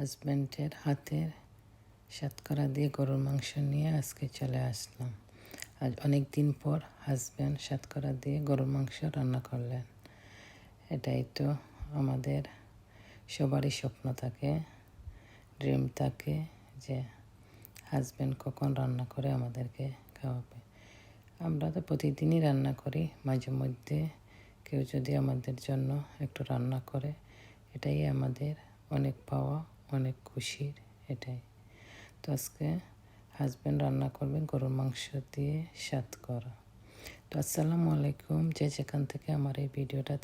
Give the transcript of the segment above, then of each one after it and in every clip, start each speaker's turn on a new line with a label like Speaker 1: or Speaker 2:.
Speaker 1: হাজব্যান্ডের হাতের সাতকরা দিয়ে গরুর মাংস নিয়ে আজকে চলে আসলাম। আজ অনেক দিন পর হাজব্যান্ড সাতকরা দিয়ে গরুর মাংস রান্না করলেন। এটাই তো আমাদের সবারই স্বপ্ন থাকে, ড্রিম থাকে যে হাজব্যান্ড কখন রান্না করে আমাদেরকে খাওয়াবে। আমরা তো প্রতিদিনই রান্না করি, মাঝে মধ্যে কেউ যদি আমাদের জন্য একটু রান্না করে, এটাই আমাদের অনেক পাওয়া, অনেক খুশির। এটাই তো আজকে হাজব্যান্ড রান্না করবে গরুর মাংস দিয়ে সাতকরা। তো আসসালামু আলাইকুম, যে যেখান থেকে আমার এই ভিডিওটা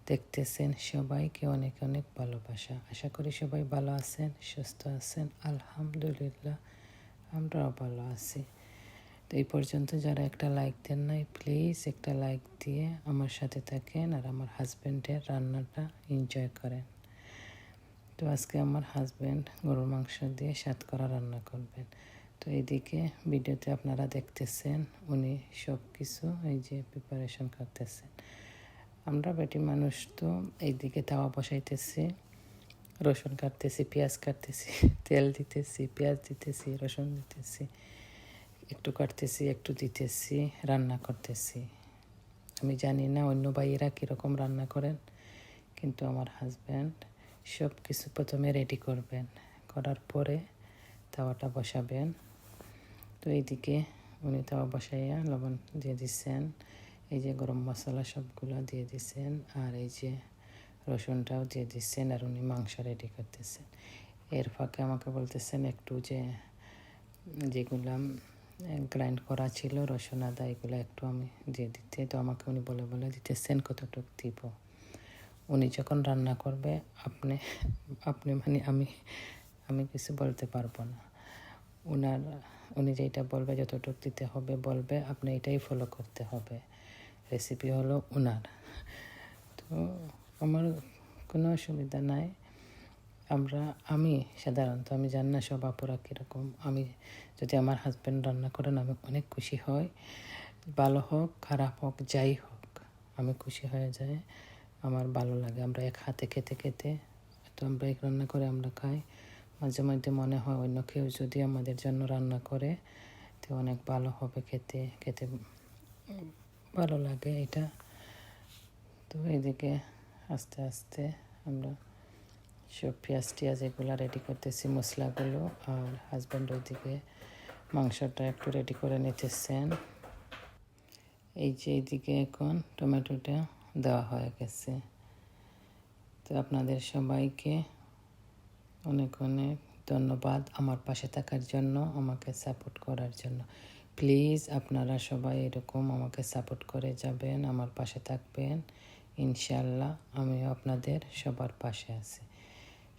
Speaker 1: দেখতেছেন সবাইকে অনেক অনেক ভালোবাসা। আশা করি সবাই ভালো আছেন, সুস্থ আছেন। আলহামদুলিল্লাহ আমরাও ভালো আছি। তো এই পর্যন্ত যারা একটা লাইক দেন নাই, প্লিজ একটা লাইক দিয়ে আমার সাথে থাকেন আর আমার হাজব্যান্ডের রান্নাটা এনজয় করেন। তো আজকে আমার হাজব্যান্ড গরুর মাংস দিয়ে সাতকরা রান্না করবেন। তো এইদিকে ভিডিওতে আপনারা দেখতেছেন উনি সব কিছু এই যে প্রিপারেশন করতেছেন। আমরা বেটি মানুষ তো এইদিকে তাওয়া বসাইতেছি, রসুন কাটতেছি, পেঁয়াজ কাটতেছি, তেল দিতেছি, পেঁয়াজ দিতেছি, রসুন দিতেছি, একটু কাটতেছি, একটু দিতেছি, রান্না করতেছি। আমি জানি না অন্য ভাইয়েরা কীরকম রান্না করেন, কিন্তু আমার হাজব্যান্ড সব কিছু প্রথমে রেডি করবেন, করার পরে তাওয়াটা বসাবেন। তো এইদিকে উনি তাওয়া বসাইয়া লবণ দিয়ে দিচ্ছেন, এই যে গরম মশলা সবগুলো দিয়ে দিচ্ছেন, আর এই যে রসুনটাও দিয়ে দিচ্ছেন, আর উনি মাংস রেডি করতেছেন। এর ফাঁকে আমাকে বলতেছেন একটু যেগুলো গ্রাইন্ড করা ছিল রসুন আদা, এগুলো একটু আমি দিয়ে দিতে। তো আমাকে উনি বলে বলে দিতেছেন কতটুকু দিব। উনি যখন রান্না করবে আপনি আপনি মানে আমি কিছু বলতে পারবো না। উনি যেটা বলবে যতটুকু দিতে হবে বলবে, আপনি এটাই ফলো করতে হবে। রেসিপি হলো উনার। তো আমার কোনো অসুবিধা নাই। আমি সাধারণত আমি জানি না সব আপুরা কীরকম। আমি যদি আমার হাজব্যান্ড রান্না করেন আমি অনেক খুশি হই, ভালো হোক খারাপ হোক যাই হোক আমি খুশি হয়ে যাই, আমার ভালো লাগে। আমরা এক হাতে খেতে খেতে তো আমরা এক রান্না করে আমরা খাই। মাঝে মধ্যে মনে হয় অন্য কেউ যদি আমাদের জন্য রান্না করে তো অনেক ভালো হবে, খেতে খেতে ভালো লাগে এটা। তো এইদিকে আস্তে আস্তে আমরা সব পেঁয়াজ টিয়াজ এগুলো রেডি করতেছি, মশলাগুলো, আর হাজব্যান্ড ওইদিকে মাংসটা একটু রেডি করে নিতেছেন। এই যে এইদিকে এখন টমেটোটা দেওয়া হয়ে গেছে। তো আপনাদের সবাইকে অনেক অনেক ধন্যবাদ আমার পাশে থাকার জন্য, আমাকে সাপোর্ট করার জন্য। প্লিজ আপনারা সবাই এরকম আমাকে সাপোর্ট করে যাবেন, আমার পাশে থাকবেন। ইনশাল্লাহ আমিও আপনাদের সবার পাশে আছি।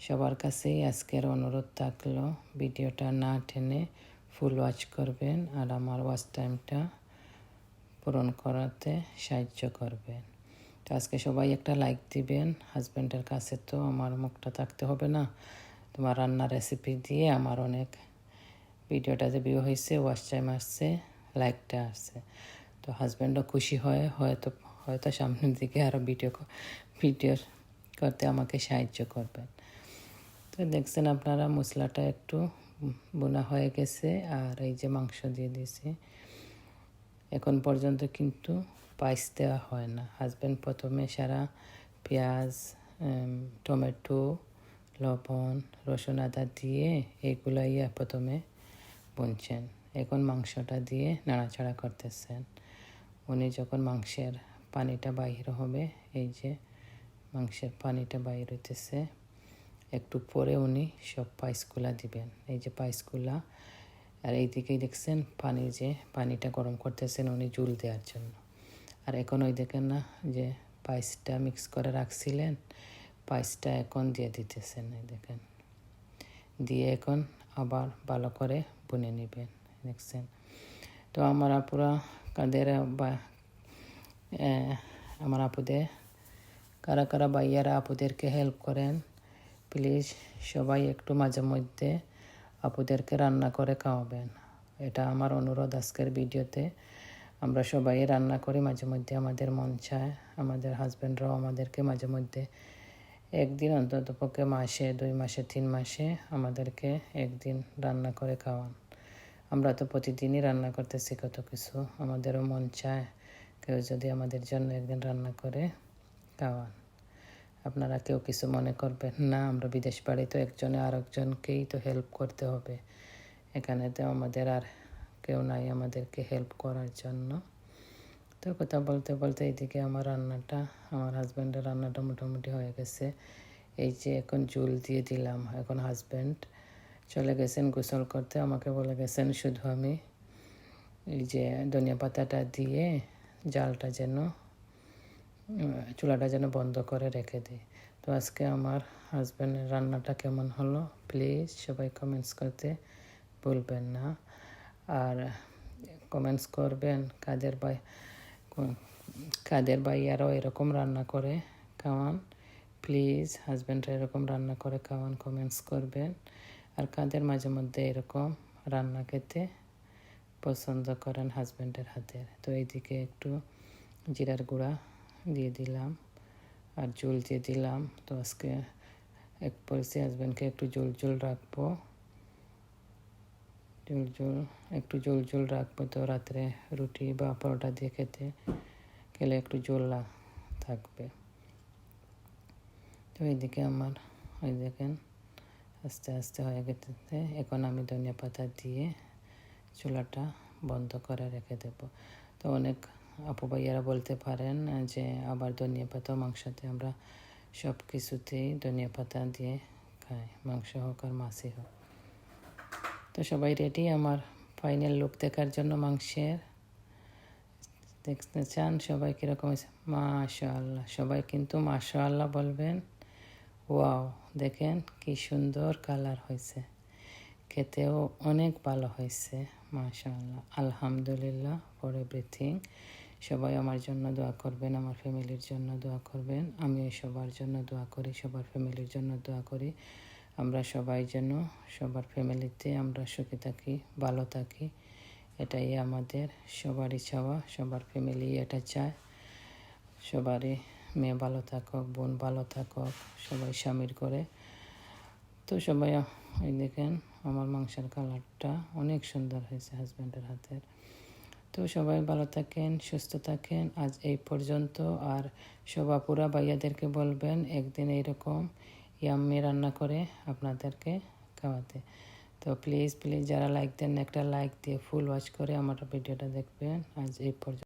Speaker 1: সবার কাছেই আজকের অনুরোধ থাকলো ভিডিওটা না টেনে ফুল ওয়াচ করবেন আর আমার ওয়াচ টাইমটা পূরণ করাতে সাহায্য করবেন। তো আজকে সবাই একটা লাইক দিবেন। হাজব্যান্ডের কাছে তো আমার মুখটা থাকতে হবে না, তোমার রান্নার রেসিপি দিয়ে আমার অনেক ভিডিওটাতে ভিউ হয়েছে, ওয়াচ টাইম আসছে, লাইকটা আসছে। তো হাজব্যান্ডও খুশি হয়তো সামনের দিকে আরও ভিডিও করতে আমাকে সাহায্য করবেন। তো দেখছেন আপনারা মশলাটা একটু বোনা হয়ে গেছে, আর এই যে মাংস দিয়ে দিয়েছি। এখন পর্যন্ত কিন্তু পাইস দেওয়া হয় না। হাজব্যান্ড প্রথমে সারা পেঁয়াজ, টমেটো, লবণ, রসুন আদা দিয়ে এগুলাই প্রথমে বুনছেন। এখন মাংসটা দিয়ে নাড়াচাড়া করতেছেন। উনি যখন মাংসের পানিটা বাইর হবে, এই যে মাংসের পানিটা বাইর হইতেছে, একটু পরে উনি সব পাইসগুলা দিবেন, এই যে পাইসগুলা। আর এইদিকেই দেখছেন পানিটা গরম করতেছেন উনি জুল দেওয়ার জন্য। আর এখন ওই দেখেন না যে পাইসটা মিক্স করে রাখছিলেন, পাইসটা এখন দিয়ে দিতেছেন, এই দেখেন দিয়ে এখন আবার ভালো করে বুনে নেবেন, দেখছেন। তো আমার আপুরা আমার আপুদের কারা কারা ভাইয়ারা আপুদেরকে হেল্প করেন, প্লিজ সবাই একটু মাঝে মধ্যে আপুদেরকে রান্না করে খাওয়াবেন। এটা আমার অনুরোধ আজকের ভিডিওতে। আমরা সবাই রান্না করি, মাঝে মধ্যে আমাদের মন চায়, আমাদের হাজব্যান্ডরাও আমাদেরকে মাঝে মধ্যে একদিন অন্তত পক্ষে মাসে 2 মাসে 3 মাসে আমাদেরকে একদিন রান্না করে খাওয়ান। আমরা তো প্রতিদিনই রান্না করতেছি কত কিছু, আমাদেরও মন চায় কেউ যদি আমাদের জন্য একদিন রান্না করে খাওয়ান। আপনারা কেউ কিছু মনে করবেন না, আমরা বিদেশ বাড়ি তো একজনে আরেকজনকেই তো হেল্প করতে হবে, এখানে তো আমাদের আর কেউ নাই আমাদেরকে হেল্প করার জন্য। তো কথা বলতে বলতে এইদিকে আমার হাজব্যান্ডের রান্নাটা মোটামুটি হয়ে গেছে। এই যে এখন ঝোল দিয়ে দিলাম, এখন হাজব্যান্ড চলে গেছেন গোসল করতে, আমাকে বলে গেছেন শুধু আমি এই যে ধনিয়া পাতাটা দিয়ে জালটা যেন চুলাটা যেন বন্ধ করে রেখে দিই। তো আজকে আমার হাজব্যান্ডের রান্নাটা কেমন হলো প্লিজ সবাই কমেন্টস করতে ভুলবেন না। আর কমেন্টস করবেন কাদের ভাইয়ারাও এরকম রান্না করে খাওয়ান, প্লিজ হাজব্যান্ডরা এরকম রান্না করে খাওয়ান, কমেন্টস করবেন। আর কাদের মাঝে মধ্যে এরকম রান্না খেতে পছন্দ করেন হাজব্যান্ডের হাতের। তো এইদিকে একটু জিরার গুঁড়া দিয়ে দিলাম আর ঝোল দিয়ে দিলাম। তো আজকে বলছি হাজব্যান্ডকে একটু ঝোল রাখবো, একটু ঝোল রাখবো, তো রাত্রে রুটি বা পরোটা দিয়ে খেলে একটু ঝোল থাকবে। তো এইদিকে আমার ওই দেখেন আস্তে আস্তে হয়ে গেছে। এখন আমি ধনিয়া পাতা দিয়ে চুলাটা বন্ধ করে রেখে দেব। তো অনেক আপু ভাইয়ারা বলতে পারেন যে আবার ধনিয়া পাতা মাংসতে, আমরা সব কিছুতেই ধনিয়া পাতা দিয়ে খাই, মাংস হোক আর মাছই হোক। তো সবাই রেডি আমার ফাইনাল লুক দেখার জন্য মাংসের? দেখতে চান সবাই কীরকম হয়েছে? মাশাআল্লাহ, সবাই কিন্তু মাশাআল্লাহ বলবেন। ওয়াও, দেখেন কি সুন্দর কালার হয়েছে, খেতেও অনেক ভালো হয়েছে মাশাআল্লাহ। আলহামদুলিল্লাহ ফর এভরিথিং। সবাই আমার জন্য দোয়া করবেন, আমার ফ্যামিলির জন্য দোয়া করবেন। আমিও সবার জন্য দোয়া করি, সবার ফ্যামিলির জন্য দোয়া করি। আমরা সবাই যেন সবার ফ্যামিলিতে আমরা সুখী থাকি, ভালো থাকি, এটাই আমাদের সবারই চাওয়া। সবার ফ্যামিলি এটা চায়, সবারই মেয়ে ভালো থাকুক, বোন ভালো থাকুক, সবাই স্বামীর করে। তো সবাই ওই দেখেন আমার মাংসের কালারটা অনেক সুন্দর হয়েছে হাজব্যান্ডের হাতের। তো সবাই ভালো থাকেন, সুস্থ থাকেন। আজ এই পর্যন্ত। আর পুরা ভাইয়াদেরকে বলবেন একদিন এইরকম ইয়াম্মি রান্না করে আপনাদেরকে খাওয়াতে। তো প্লিজ যারা লাইক দেন একটা লাইক দিয়ে ফুল ওয়াচ করে আমার ভিডিওটা দেখবেন। আজ এই পর্যন্ত।